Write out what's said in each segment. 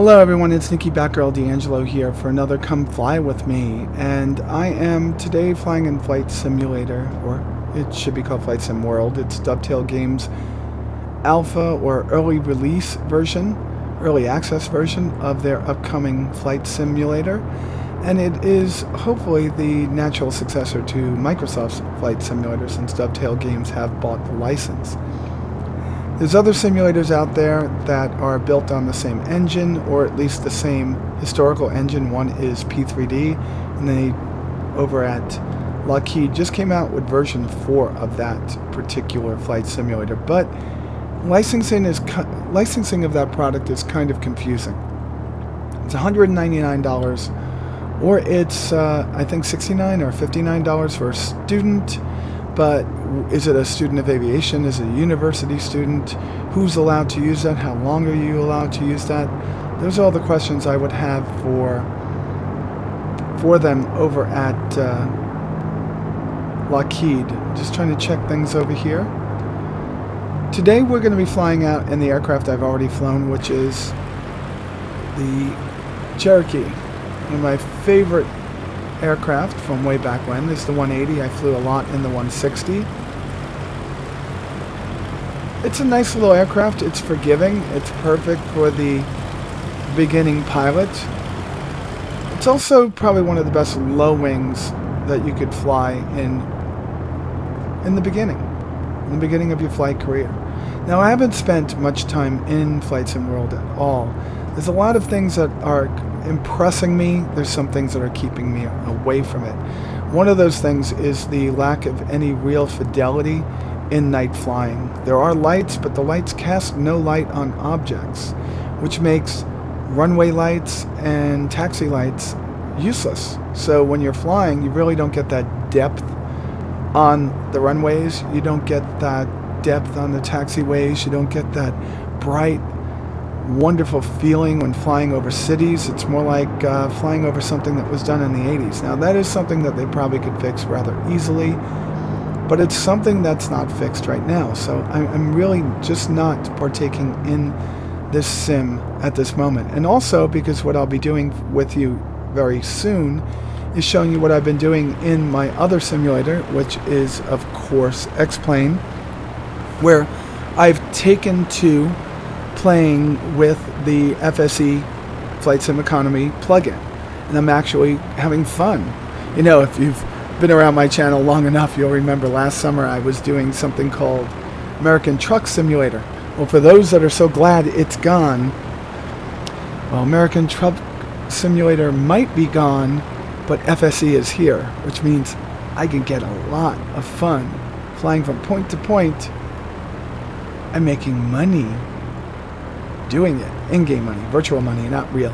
Hello everyone, it's Nikki Batgirl D'Angelo here for another Come Fly With Me, and I am today flying in Flight Simulator, or it should be called Flight Sim World. It's Dovetail Games' alpha or early release version, early access version of their upcoming Flight Simulator, and it is hopefully the natural successor to Microsoft's Flight Simulator since Dovetail Games have bought the license. There's other simulators out there that are built on the same engine, or at least the same historical engine. One is P3D, and they, over at Lockheed, just came out with version 4 of that particular flight simulator. But licensing of that product is kind of confusing. It's $199, or it's I think $69 or $59 for a student. But is it a student of aviation? Is it a university student? Who's allowed to use that? How long are you allowed to use that? Those are all the questions I would have for them over at Lockheed. Just trying to check things over here. Today we're going to be flying out in the aircraft I've already flown, which is the Cherokee. One of my favorite aircraft from way back when is the 180. I flew a lot in the 160. It's a nice little aircraft. It's forgiving. It's perfect for the beginning pilot. It's also probably one of the best low wings that you could fly in the beginning of your flight career. Now, I haven't spent much time in Flight Sim World at all. There's a lot of things that are impressing me. There's some things that are keeping me away from it. One of those things is the lack of any real fidelity in night flying. There are lights, but the lights cast no light on objects, which makes runway lights and taxi lights useless. So when you're flying, you really don't get that depth on the runways. You don't get that depth on the taxiways. You don't get that bright, wonderful feeling when flying over cities. It's more like flying over something that was done in the 80s. Now, that is something that they probably could fix rather easily, but it's something that's not fixed right now. So I'm really just not partaking in this sim at this moment. And also because what I'll be doing with you very soon is showing you what I've been doing in my other simulator, which is, of course, X-Plane, where I've taken to playing with the FSE Flight Sim Economy plugin, and I'm actually having fun. You know, if you've been around my channel long enough, you'll remember last summer I was doing something called American Truck Simulator. Well, for those that are so glad it's gone, well, American Truck Simulator might be gone, but FSE is here, which means I can get a lot of fun flying from point to point and making money doing it. In-game money, virtual money, not real.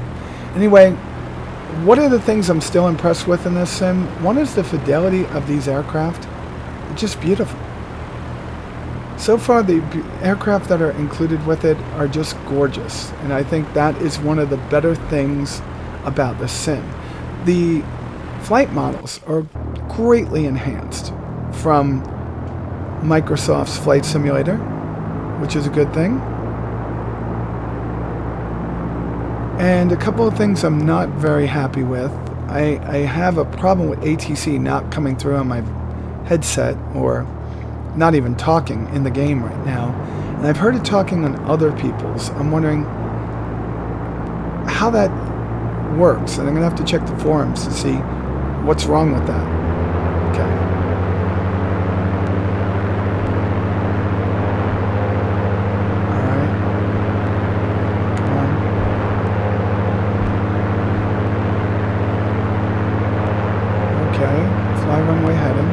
Anyway, what are the things I'm still impressed with in this sim? One is the fidelity of these aircraft. It's just beautiful. So far, the aircraft that are included with it are just gorgeous, and I think that is one of the better things about the sim. The flight models are greatly enhanced from Microsoft's Flight Simulator, which is a good thing. And a couple of things I'm not very happy with. I have a problem with ATC not coming through on my headset, or not even talking in the game right now. And I've heard it talking on other people's. I'm wondering how that works, and I'm going to have to check the forums to see what's wrong with that. Okay. Fly runway heading.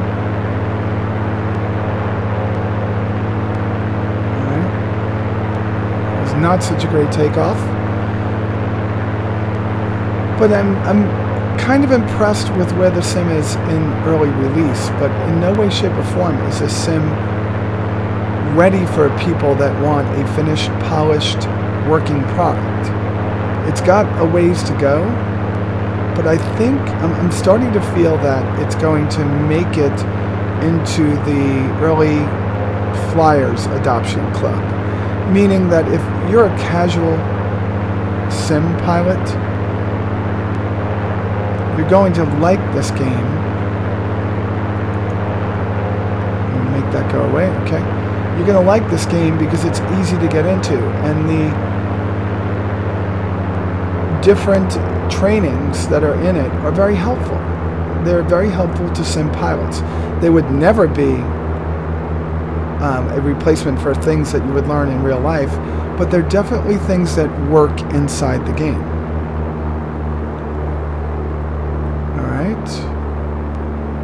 Alright. It was not such a great takeoff. But I'm kind of impressed with where the sim is in early release, but in no way, shape, or form is this sim ready for people that want a finished, polished, working product. It's got a ways to go, but I think I'm starting to feel that it's going to make it into the early flyers adoption club. Meaning that if you're a casual sim pilot. You're going to like this game. I'm going to make that go away. Okay. You're going to like this game because it's easy to get into, and the different trainings that are in it are very helpful. They're very helpful to sim pilots. They would never be a replacement for things that you would learn in real life, but they're definitely things that work inside the game. Alright,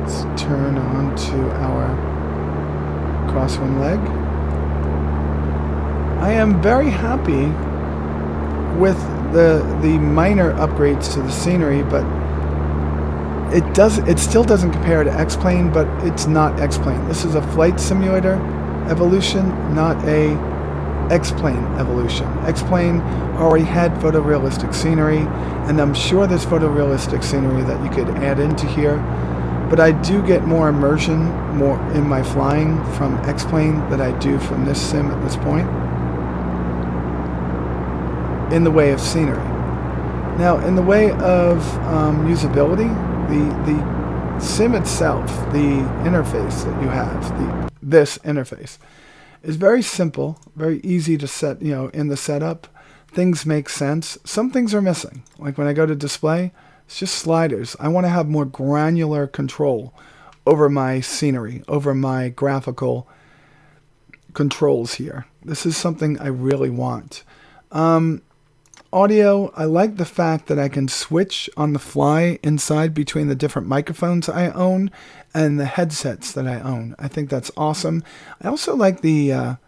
let's turn on to our cross one leg. I am very happy with the minor upgrades to the scenery, but it still doesn't compare to X-Plane, but it's not X-Plane. This is a flight simulator evolution, not a X-Plane evolution. X-Plane already had photorealistic scenery, and I'm sure there's photorealistic scenery that you could add into here, but I do get more immersion more in my flying from X-Plane than I do from this sim at this point, in the way of scenery. Now, in the way of usability, the sim itself, the interface that you have, this interface, is very simple, very easy to set, in the setup. Things make sense. Some things are missing. Like when I go to display, it's just sliders. I want to have more granular control over my scenery, over my graphical controls here. This is something I really want. Audio, I like the fact that I can switch on the fly inside between the different microphones I own and the headsets that I own. I think that's awesome. I also like the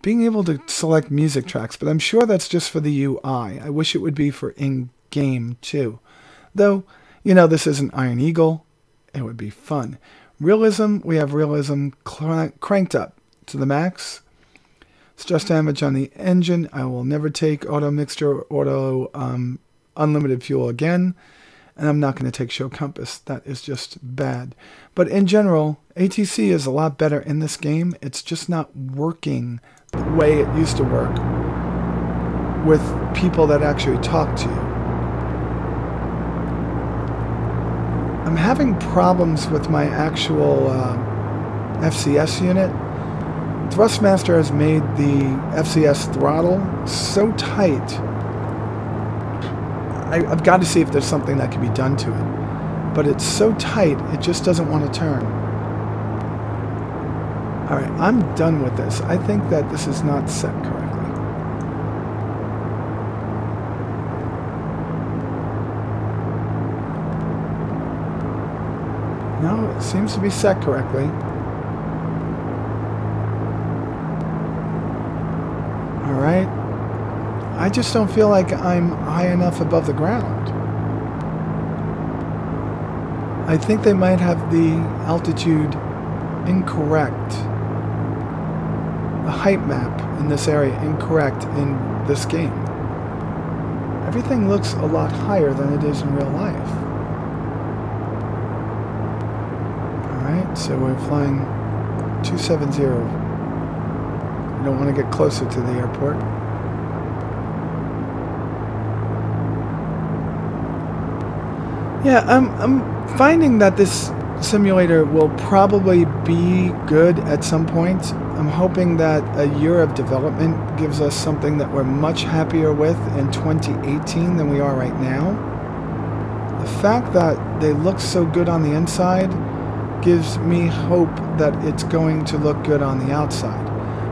being able to select music tracks, but I'm sure that's just for the UI. I wish it would be for in-game too. Though, this isn't Iron Eagle. It would be fun. Realism, we have realism cranked up to the max. Stress damage on the engine. I will never take auto mixture or auto unlimited fuel again. And I'm not going to take show compass. That is just bad. But in general, ATC is a lot better in this game. It's just not working the way it used to work with people that actually talk to you. I'm having problems with my actual FCS unit. Thrustmaster has made the FCS throttle so tight. I've got to see if there's something that can be done to it. But it's so tight, it just doesn't want to turn. Alright, I'm done with this. I think that this is not set correctly. No, it seems to be set correctly. Alright. I just don't feel like I'm high enough above the ground. I think they might have the altitude incorrect. The height map in this area incorrect in this game. Everything looks a lot higher than it is in real life. Alright, so we're flying 270. We don't want to get closer to the airport. Yeah, I'm finding that this simulator will probably be good at some point. I'm hoping that a year of development gives us something that we're much happier with in 2018 than we are right now. The fact that they look so good on the inside gives me hope that it's going to look good on the outside.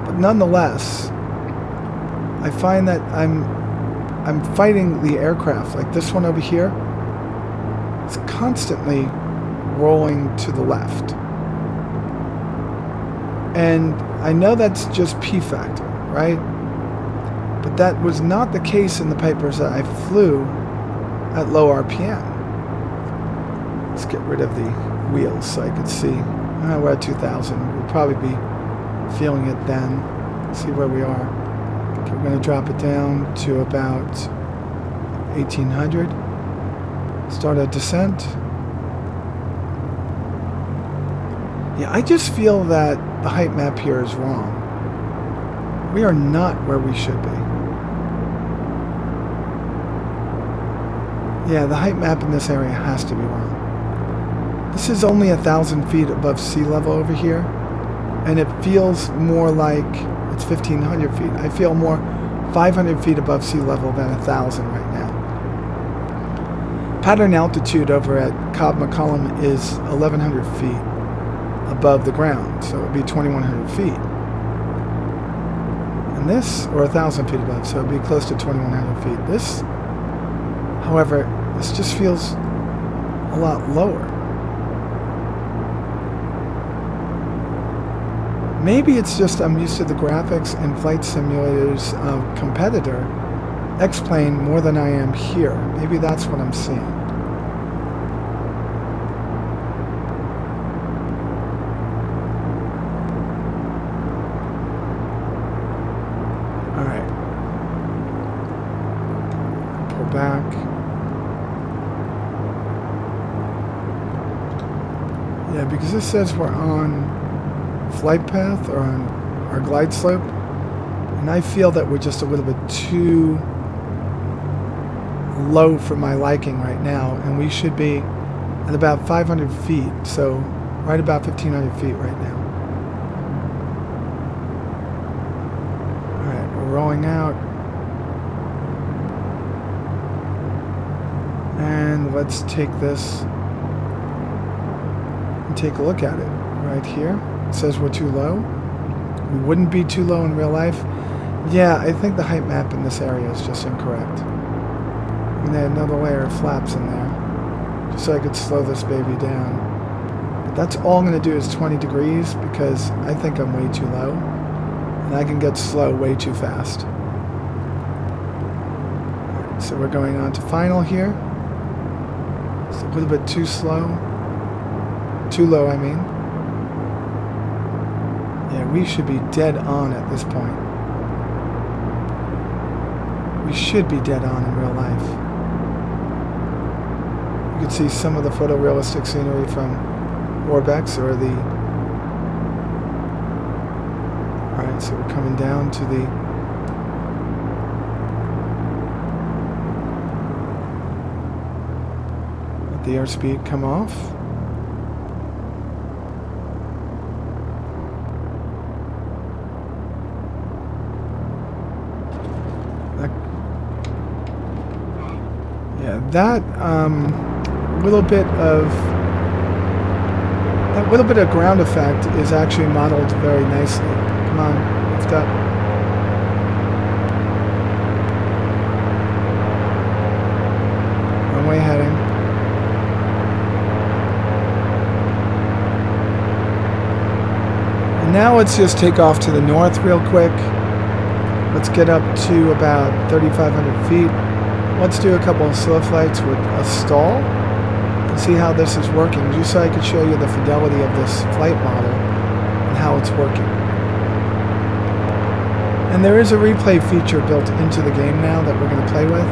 But nonetheless, I find that I'm fighting the aircraft, like this one over here. It's constantly rolling to the left. And I know that's just P factor, right? But that was not the case in the papers that I flew at low RPM. Let's get rid of the wheels so I could see. We're at 2,000. We'll probably be feeling it then. Let's see where we are. Okay, we're going to drop it down to about 1,800. Start a descent. Yeah, I just feel that the height map here is wrong. We are not where we should be. Yeah, the height map in this area has to be wrong. This is only 1,000 feet above sea level over here, and it feels more like it's 1,500 feet. I feel more 500 feet above sea level than 1,000 right now. Pattern altitude over at Cobb McCollum is 1,100 feet above the ground, so it would be 2,100 feet. And this, or 1,000 feet above, so it would be close to 2,100 feet. This, however, this just feels a lot lower. Maybe it's just I'm used to the graphics and flight simulators of Competitor X-Plane more than I am here. Maybe that's what I'm seeing. Alright. Pull back. Yeah, because this says we're on flight path or on our glide slope, and I feel that we're just a little bit too low for my liking right now, and we should be at about 500 feet, so right about 1,500 feet right now. Alright, we're rolling out, and let's take this and take a look at it right here. It says we're too low. We wouldn't be too low in real life. Yeah, I think the height map in this area is just incorrect. And then another layer of flaps in there, just so I could slow this baby down. But that's all I'm going to do is 20 degrees because I think I'm way too low, and I can get slow way too fast. Alright, so we're going on to final here. It's a little bit too slow. Too low, I mean. Yeah, we should be dead on at this point. We should be dead on in real life. You can see some of the photorealistic scenery from Orbex or the... Alright, so we're coming down to the... Let the airspeed come off. That little bit of ground effect is actually modeled very nicely. Come on, lift up. Runway heading. And now let's just take off to the north real quick. Let's get up to about 3,500 feet. Let's do a couple of slow flights with a stall and see how this is working, just so I could show you the fidelity of this flight model and how it's working. And there is a replay feature built into the game now that we're going to play with.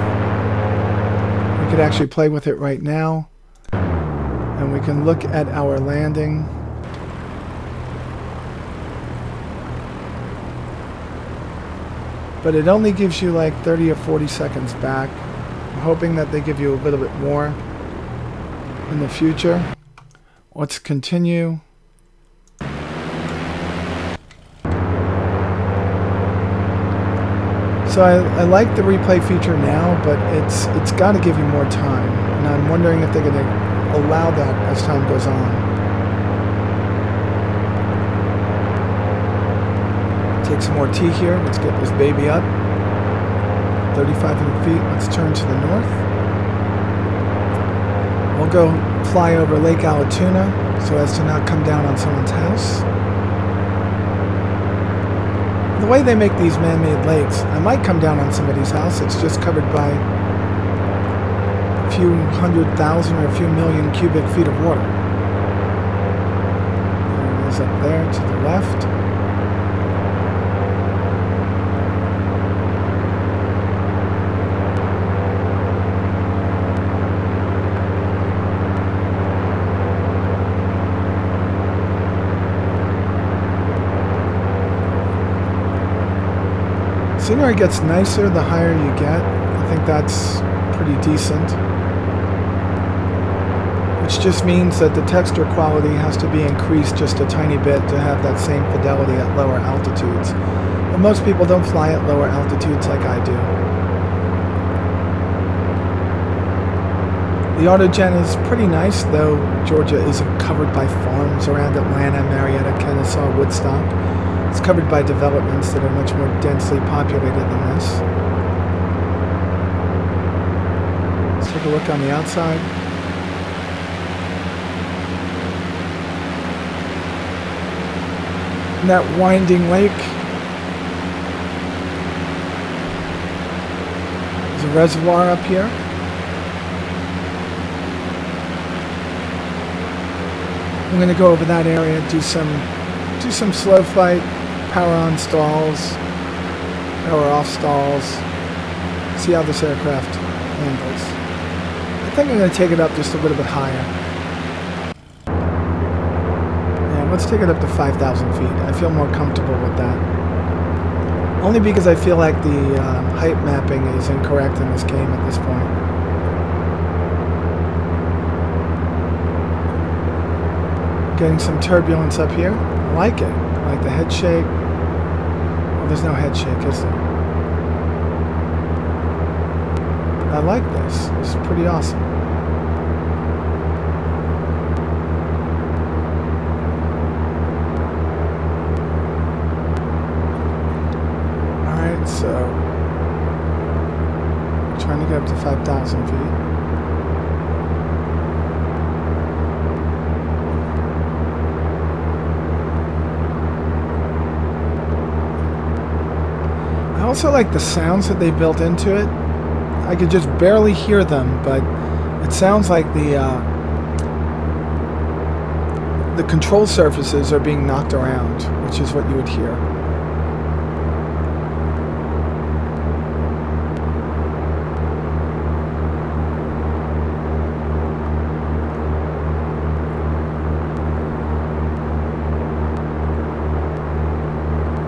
We could actually play with it right now, and we can look at our landing. But it only gives you like 30 or 40 seconds back. I'm hoping that they give you a little bit more in the future. Let's continue. So I like the replay feature now, but it's got to give you more time. And I'm wondering if they're going to allow that as time goes on. Take some more tea here. Let's get this baby up. 3,500 feet. Let's turn to the north. We'll go fly over Lake Allatoona so as to not come down on someone's house. The way they make these man-made lakes, I might come down on somebody's house. It's just covered by a few 100,000 or a few million cubic feet of water. There it is up there to the left. Scenery gets nicer the higher you get. I think that's pretty decent. which just means that the texture quality has to be increased just a tiny bit to have that same fidelity at lower altitudes. But most people don't fly at lower altitudes like I do. The autogen is pretty nice, though Georgia isn't covered by farms around Atlanta, Marietta, Kennesaw, Woodstock. It's covered by developments that are much more densely populated than this. Let's take a look on the outside. And that winding lake. There's a reservoir up here. I'm going to go over that area, do some slow flight, power on stalls, power off stalls, see how this aircraft handles. I think I'm going to take it up just a little bit higher. Yeah, let's take it up to 5,000 feet. I feel more comfortable with that. Only because I feel like the height mapping is incorrect in this game at this point. Getting some turbulence up here. I like it. I like the head shake. Well, there's no head shake, is there? I like this. This is pretty awesome. Alright, so trying to get up to 5,000 feet. I also like the sounds that they built into it. I could just barely hear them, but it sounds like the control surfaces are being knocked around, which is what you would hear.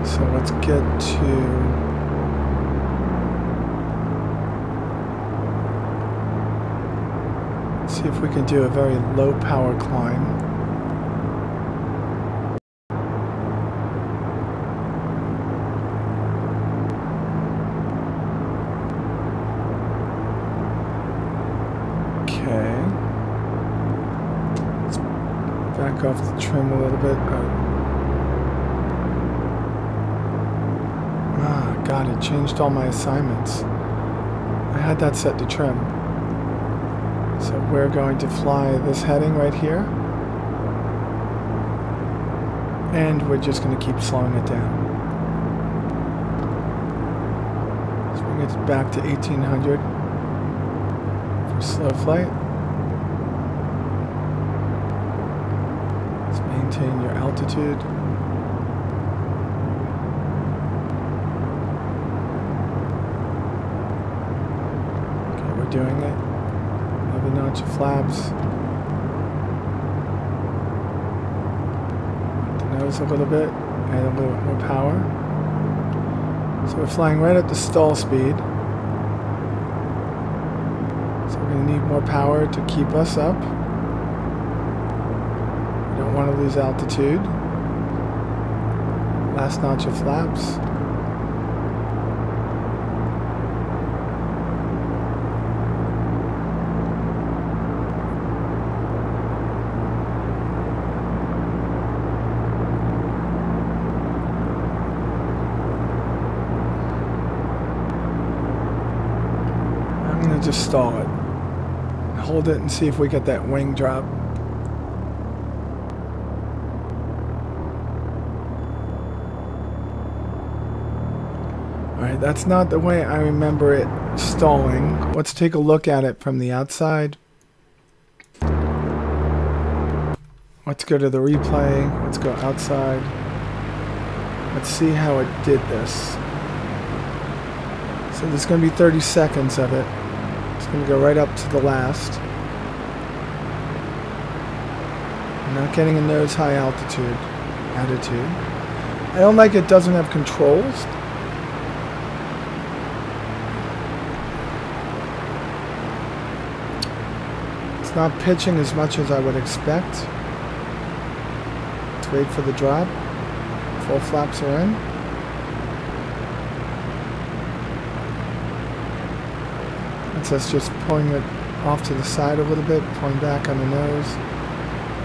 So let's get to... see if we can do a very low power climb. Okay. Let's back off the trim a little bit. Ah, God, it changed all my assignments. I had that set to trim. So we're going to fly this heading right here. And we're just going to keep slowing it down. Let's bring it back to 1800 for slow flight. Let's maintain your altitude. Okay, we're doing it. A notch of flaps. The nose a little bit, add a little bit more power. So we're flying right at the stall speed. So we're going to need more power to keep us up. We don't want to lose altitude. Last notch of flaps. Just stall it. Hold it and see if we get that wing drop. Alright, that's not the way I remember it stalling. Let's take a look at it from the outside. Let's go to the replay. Let's go outside. Let's see how it did this. So there's going to be 30 seconds of it. It's going to go right up to the last. I'm not getting a nose high altitude attitude. I don't like it doesn't have controls. It's It's not pitching as much as I would expect. Let's wait for the drop. Full flaps are in. It's us just pulling it off to the side a little bit, pulling back on the nose,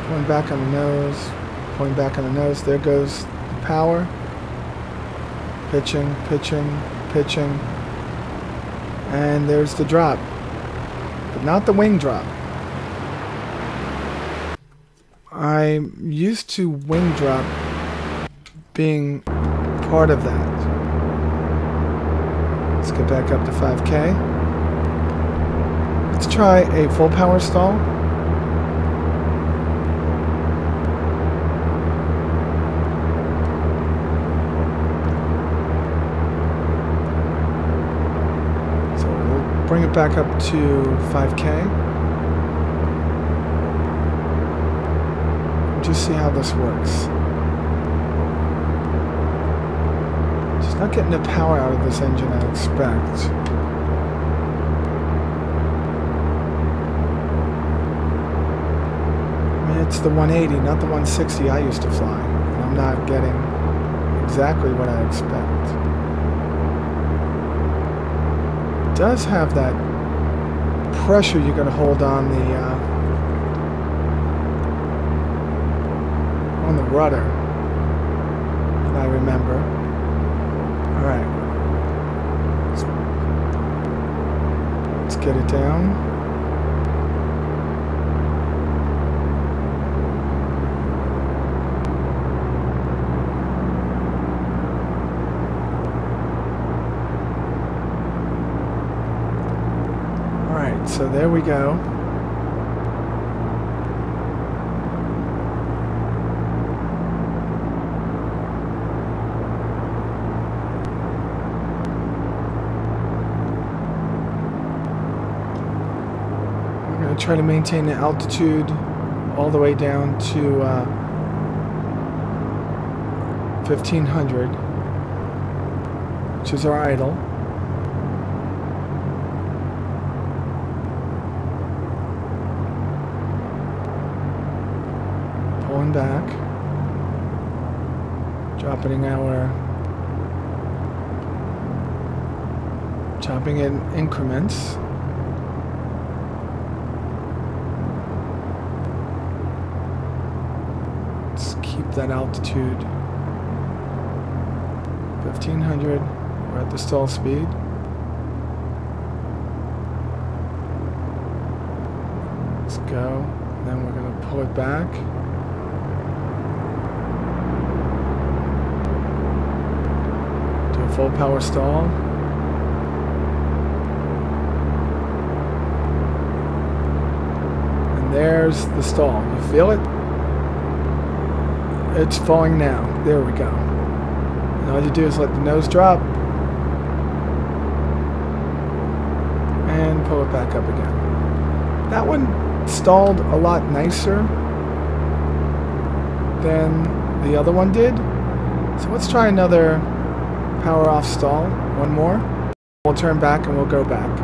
pulling back on the nose, pulling back on the nose. There goes the power. Pitching, pitching, pitching. And there's the drop. But not the wing drop. I'm used to wing drop being part of that. Let's get back up to 5K. Let's try a full power stall. So we'll bring it back up to 5K. Just see how this works. Just not getting the power out of this engine I expect. It's the 180, not the 160 I used to fly. And I'm not getting exactly what I expect. It does have that pressure you're going to hold on the rudder, if I remember. Alright. Let's get it down. So there we go. We're going to try to maintain the altitude all the way down to 1500, which is our idle. Pulling back, dropping in increments. Let's keep that altitude 1500. We're at the stall speed. Let's go. And then we're going to pull it back. Full power stall. And there's the stall. You feel it? It's falling now. There we go. And all you do is let the nose drop and pull it back up again. That one stalled a lot nicer than the other one did. So let's try another power off stall. One more. We'll turn back and we'll go back.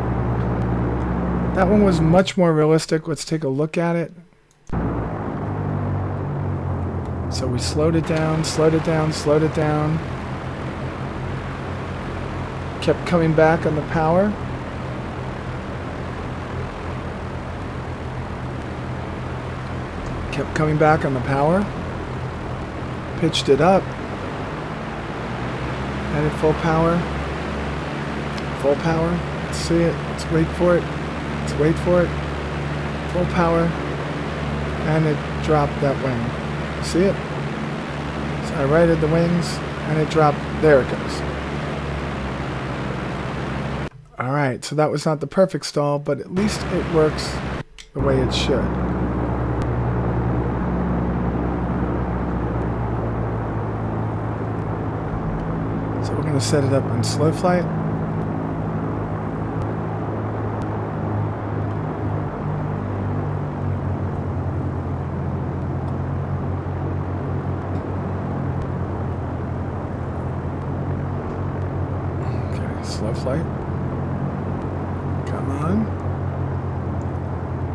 That one was much more realistic. Let's take a look at it. So we slowed it down, slowed it down, slowed it down. Kept coming back on the power. Kept coming back on the power. Pitched it up. Added full power. Full power. Let's see it. Let's wait for it. Let's wait for it. Full power. And it dropped that wing. See it? So I righted the wings and it dropped. There it goes. Alright, so that was not the perfect stall, but at least it works the way it should. So we're going to set it up on slow flight. Okay, slow flight. Come on.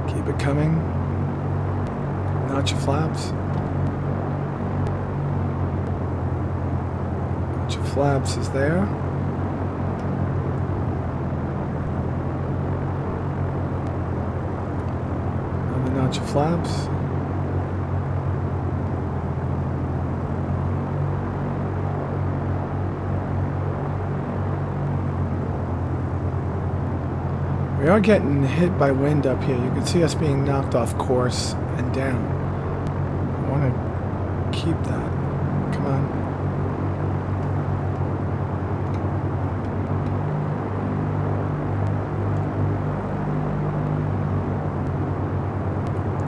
Keep They're coming. Notch your flaps. Notch your flaps is there. Another notch of flaps. We are getting hit by wind up here. You can see us being knocked off course and down. I want to keep that. Come on.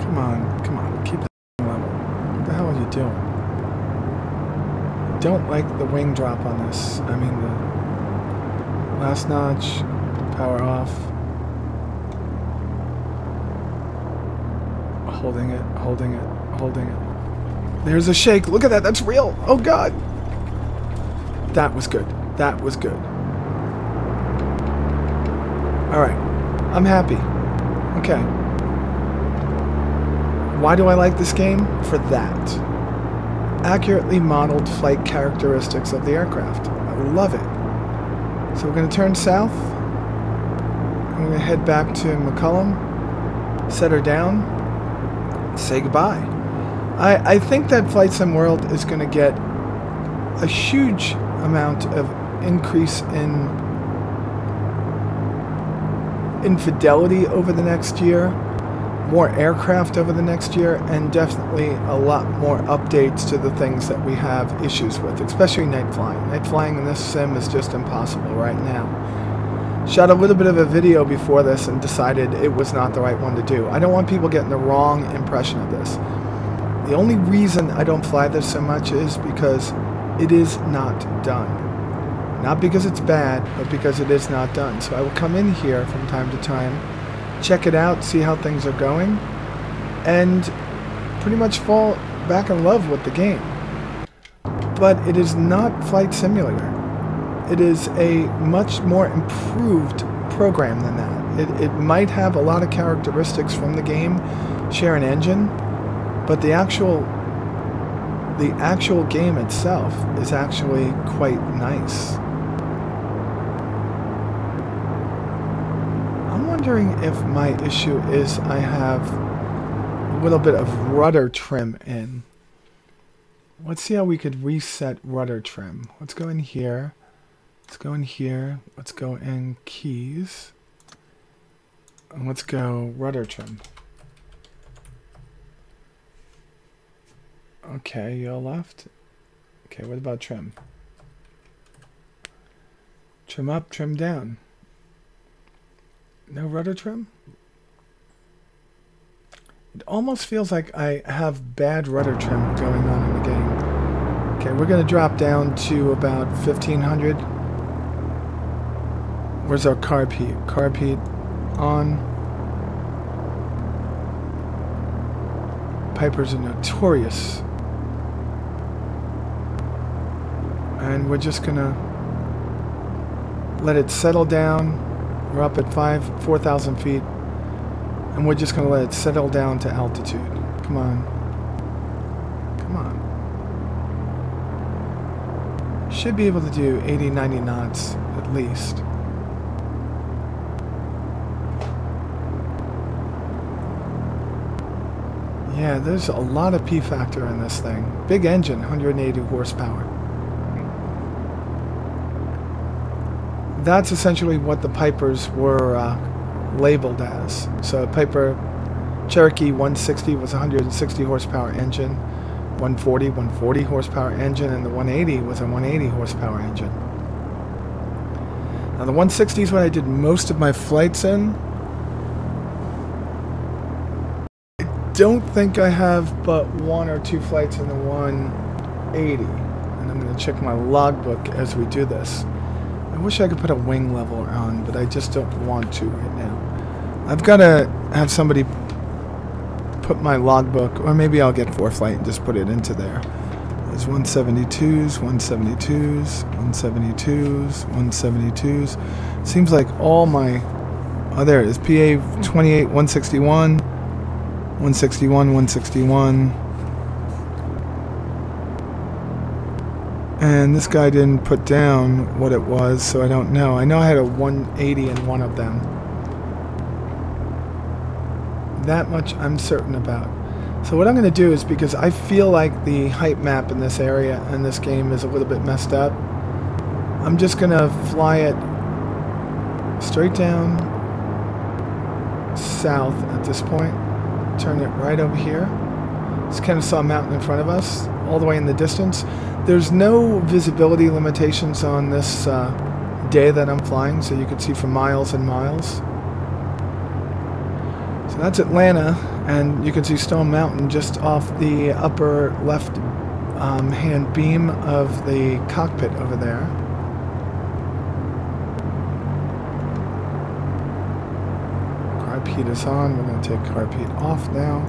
Come on, come on. Keep that level. What the hell are you doing? I don't like the wing drop on this. I mean the last notch. Power off. Holding it, holding it, holding it. There's a shake. Look at that. That's real. Oh, God. That was good. That was good. All right. I'm happy. Okay. Why do I like this game? For that. Accurately modeled flight characteristics of the aircraft. I love it. So we're going to turn south. I'm going to head back to McCullum. Set her down. Say goodbye. I think that Flight Sim World is going to get a huge amount of increase in fidelity over the next year, more aircraft over the next year, and definitely a lot more updates to the things that we have issues with, especially night flying. Night flying in this sim is just impossible right now. Shot a little bit of a video before this and decided it was not the right one to do. I don't want people getting the wrong impression of this. The only reason I don't fly this so much is because it is not done. Not because it's bad, but because it is not done. So I will come in here from time to time, check it out, see how things are going, and pretty much fall back in love with the game. But it is not Flight Simulator. It is a much more improved program than that. It might have a lot of characteristics from the game, share an engine, but the actual game itself is actually quite nice. I'm wondering if my issue is I have a little bit of rudder trim in. Let's see how we could reset rudder trim. Let's go in here. Let's go in here. Let's go in keys. And let's go rudder trim. Okay, you're left. Okay, what about trim? Trim up, trim down. No rudder trim? It almost feels like I have bad rudder trim going on in the game. Okay, we're going to drop down to about 1500. Where's our carb heat? Carb heat on. Pipers are notorious. And we're just gonna let it settle down. We're up at 4,000 feet. And we're just gonna let it settle down to altitude. Come on. Come on. Should be able to do 80, 90 knots at least. Yeah, there's a lot of P factor in this thing. Big engine, 180 horsepower. That's essentially what the Pipers were labeled as. So Piper Cherokee 160 was a 160 horsepower engine, 140 horsepower engine, and the 180 was a 180 horsepower engine. Now the 160 is what I did most of my flights in. Don't think I have but 1 or 2 flights in the 180, and I'm going to check my logbook as we do this. I wish I could put a wing level on, but I just don't want to right now. I've got to have somebody put my logbook, or maybe I'll get ForeFlight and just put it into there. There's 172s, 172s, 172s, 172s. Seems like all my... Oh, there it is. PA 28, 161. 161, 161. And this guy didn't put down what it was, so I don't know. I know I had a 180 in one of them. That much I'm certain about. So what I'm going to do is, because I feel like the height map in this area and this game is a little bit messed up, I'm just going to fly it straight down south at this point. Turn it right over here. Just kind of saw a mountain in front of us, all the way in the distance. There's no visibility limitations on this day that I'm flying, so you can see for miles and miles. So that's Atlanta, and you can see Stone Mountain just off the upper left hand beam of the cockpit over there. Carb heat is on. We're going to take carb heat off now.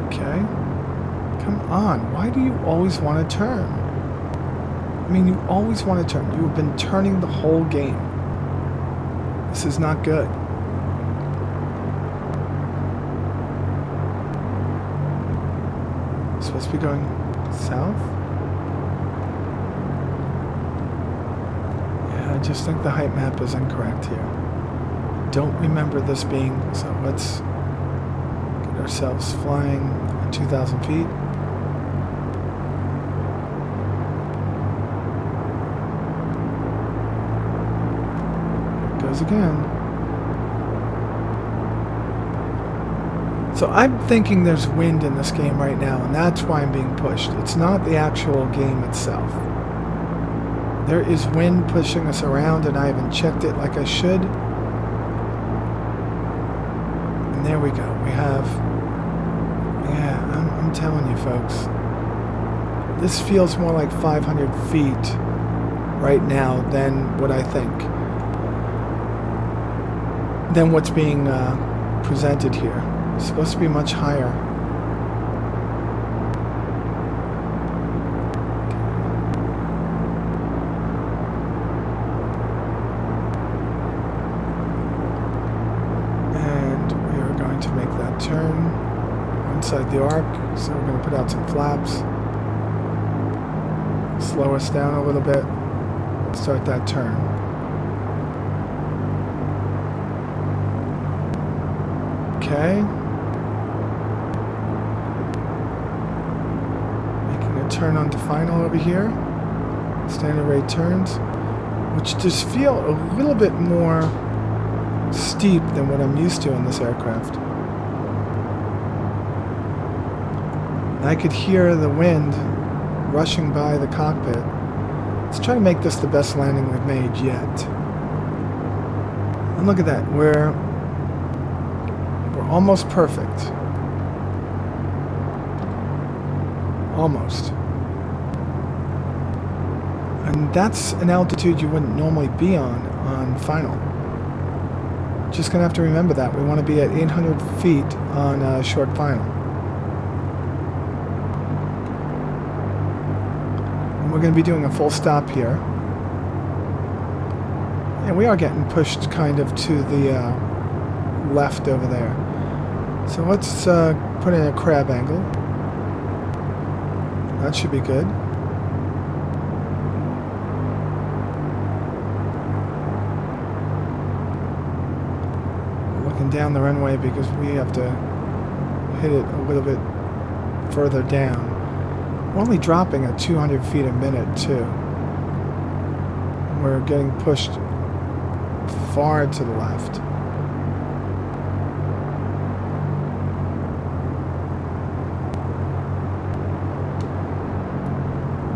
Okay. Come on. Why do you always want to turn? I mean, you always want to turn. You have been turning the whole game. This is not good. Supposed to be going south? Yeah, I just think the height map is incorrect here. Don't remember this being, so let's get ourselves flying at 2,000 feet. There it goes again. So I'm thinking there's wind in this game right now, and that's why I'm being pushed. It's not the actual game itself. There is wind pushing us around, and I haven't checked it like I should. And there we go. We have... Yeah, I'm telling you, folks. This feels more like 500 feet right now than what I think. Than what's being presented here. It's supposed to be much higher. And we are going to make that turn inside the arc. So we're going to put out some flaps. Slow us down a little bit. Start that turn. Okay. Turn onto final over here. Standard rate turns, which just feel a little bit more steep than what I'm used to in this aircraft. I could hear the wind rushing by the cockpit. Let's try to make this the best landing we've made yet. And look at that, we're almost perfect. Almost. And that's an altitude you wouldn't normally be on final. Just gonna have to remember that. We want to be at 800 feet on a short final. And we're gonna be doing a full stop here. And we are getting pushed kind of to the left over there. So let's put in a crab angle. That should be good. We're looking down the runway because we have to hit it a little bit further down. We're only dropping at 200 feet a minute too. We're getting pushed far to the left.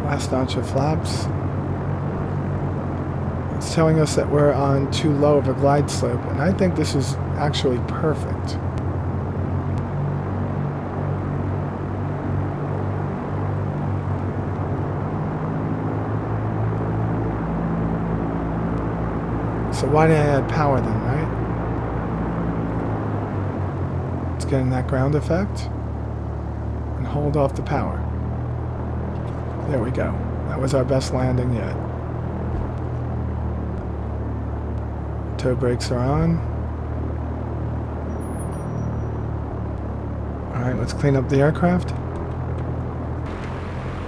Last notch of flaps. It's telling us that we're on too low of a glide slope, and I think this is actually perfect. So why did I add power then, right? Let's get in that ground effect and hold off the power. There we go. That was our best landing yet. Toe brakes are on. Alright, let's clean up the aircraft.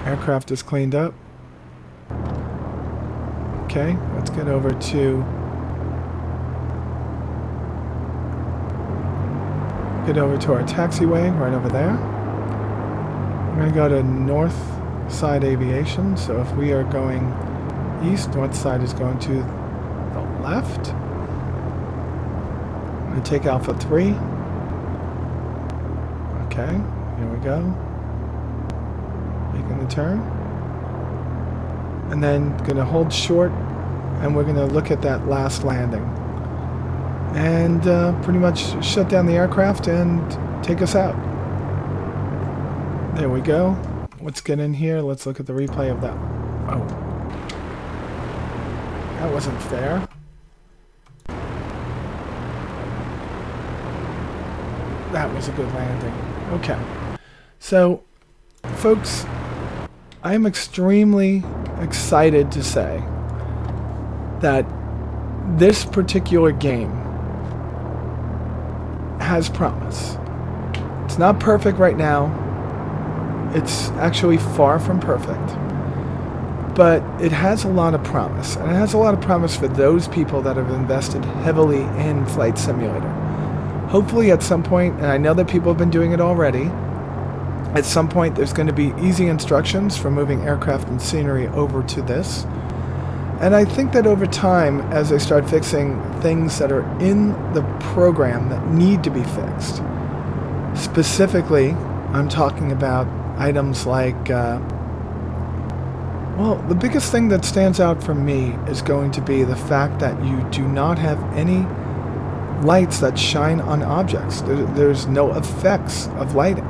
Aircraft is cleaned up. Okay, let's get over to our taxiway right over there. We're going to go to North Side Aviation. So if we are going east, North Side is going to the left. I'm going to take Alpha 3. Okay, here we go. Making the turn. And then going to hold short, and we're going to look at that last landing. And pretty much shut down the aircraft and take us out. There we go. Let's get in here. Let's look at the replay of that. Oh. That wasn't fair. That was a good landing. Okay. So, folks, I am extremely excited to say that this particular game has promise. It's not perfect right now. It's actually far from perfect. But it has a lot of promise. And it has a lot of promise for those people that have invested heavily in Flight Simulator. Hopefully at some point, and I know that people have been doing it already, at some point there's going to be easy instructions for moving aircraft and scenery over to this. And I think that over time, as they start fixing things that are in the program that need to be fixed, specifically, I'm talking about items like, well, the biggest thing that stands out for me is going to be the fact that you do not have any lights that shine on objects. There's no effects of lighting.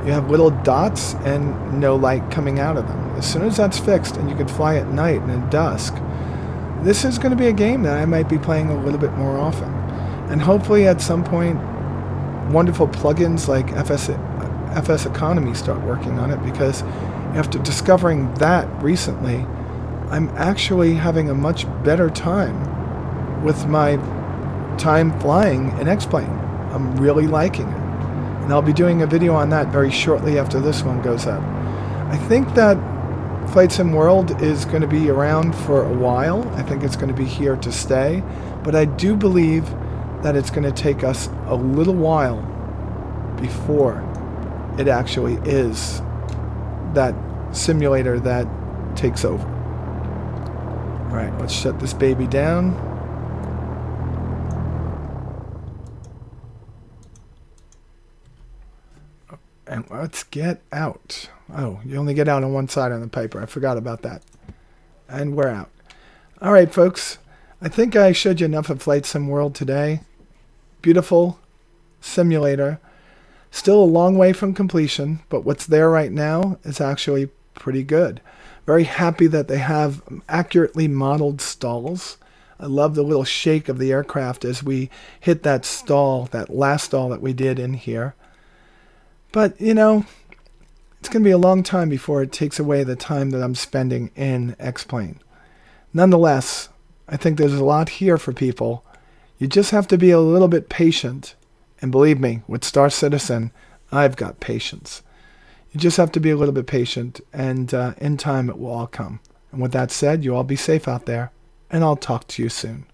You have little dots and no light coming out of them. As soon as that's fixed and you can fly at night and at dusk, this is going to be a game that I might be playing a little bit more often. And hopefully at some point, wonderful plugins like FS Economy start working on it, because after discovering that recently, I'm actually having a much better time with my time flying in X-Plane. I'm really liking it. And I'll be doing a video on that very shortly after this one goes up. I think that Flight Sim World is going to be around for a while. I think it's going to be here to stay. But I do believe that it's going to take us a little while before it actually is that simulator that takes over. Alright, let's shut this baby down. And let's get out. Oh, you only get out on one side on the Piper. I forgot about that. And we're out. Alright, folks. I think I showed you enough of Flight Sim World today. Beautiful simulator. Still a long way from completion, but what's there right now is actually pretty good. Very happy that they have accurately modeled stalls. I love the little shake of the aircraft as we hit that stall, that last stall that we did in here. But, you know, it's going to be a long time before it takes away the time that I'm spending in X-Plane. Nonetheless, I think there's a lot here for people. You just have to be a little bit patient. And believe me, with Star Citizen, I've got patience. You just have to be a little bit patient, and in time it will all come. And with that said, you all be safe out there, and I'll talk to you soon.